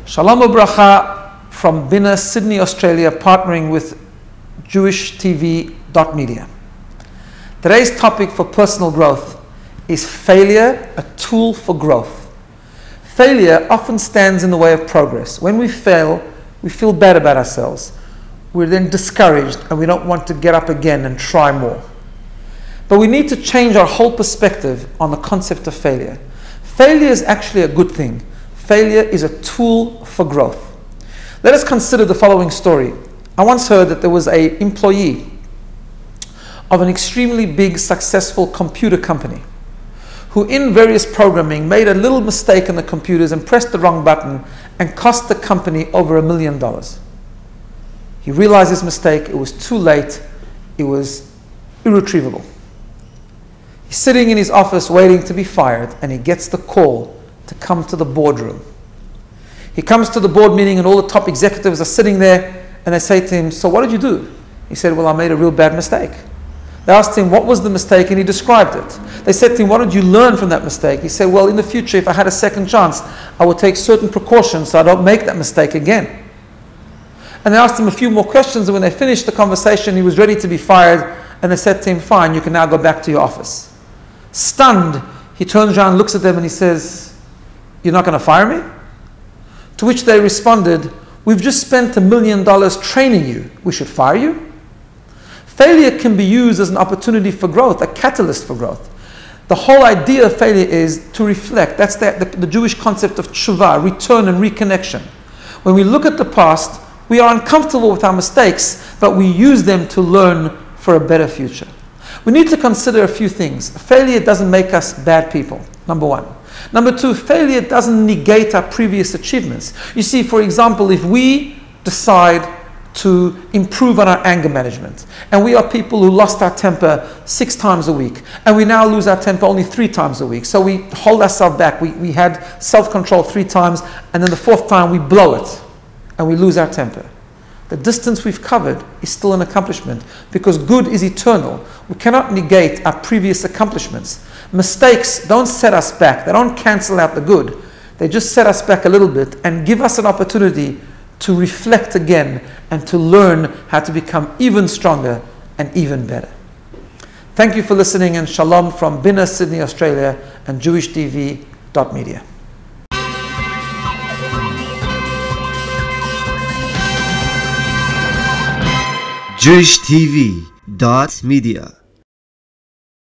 Shalom Ubracha from Bina, Sydney, Australia, partnering with JewishTV.media. Today's topic for personal growth is failure, a tool for growth. Failure often stands in the way of progress. When we fail, we feel bad about ourselves. We're then discouraged and we don't want to get up again and try more. But we need to change our whole perspective on the concept of failure. Failure is actually a good thing. Failure is a tool for growth. Let us consider the following story. I once heard that there was an employee of an extremely big, successful computer company who in various programming made a little mistake in the computers and pressed the wrong button and cost the company over $1 million. He realized his mistake. It was too late. It was irretrievable. He's sitting in his office waiting to be fired, and he gets the call to come to the boardroom. He comes to the board meeting and all the top executives are sitting there, and they say to him, "So what did you do?" He said, "Well, I made a real bad mistake." They asked him, "What was the mistake?" and he described it. They said to him, "What did you learn from that mistake?" He said, "Well, in the future, if I had a second chance, I would take certain precautions so I don't make that mistake again." And they asked him a few more questions, and when they finished the conversation, he was ready to be fired, and they said to him, "Fine, you can now go back to your office." Stunned, he turns around, looks at them, and he says, "You're not going to fire me?" To which they responded, "We've just spent $1 million training you. We should fire you?" Failure can be used as an opportunity for growth, a catalyst for growth. The whole idea of failure is to reflect. That's the Jewish concept of tshuva, return and reconnection. When we look at the past, we are uncomfortable with our mistakes, but we use them to learn for a better future. We need to consider a few things. Failure doesn't make us bad people, number one. Number two, failure doesn't negate our previous achievements. You see, for example, if we decide to improve on our anger management, and we are people who lost our temper 6 times a week, and we now lose our temper only 3 times a week, so we hold ourselves back. We had self-control 3 times, and then the 4th time we blow it, and we lose our temper. The distance we've covered is still an accomplishment, because good is eternal. We cannot negate our previous accomplishments. Mistakes don't set us back. They don't cancel out the good. They just set us back a little bit and give us an opportunity to reflect again and to learn how to become even stronger and even better. Thank you for listening, and shalom from Bina, Sydney, Australia, and JewishTV.media. JewishTV.media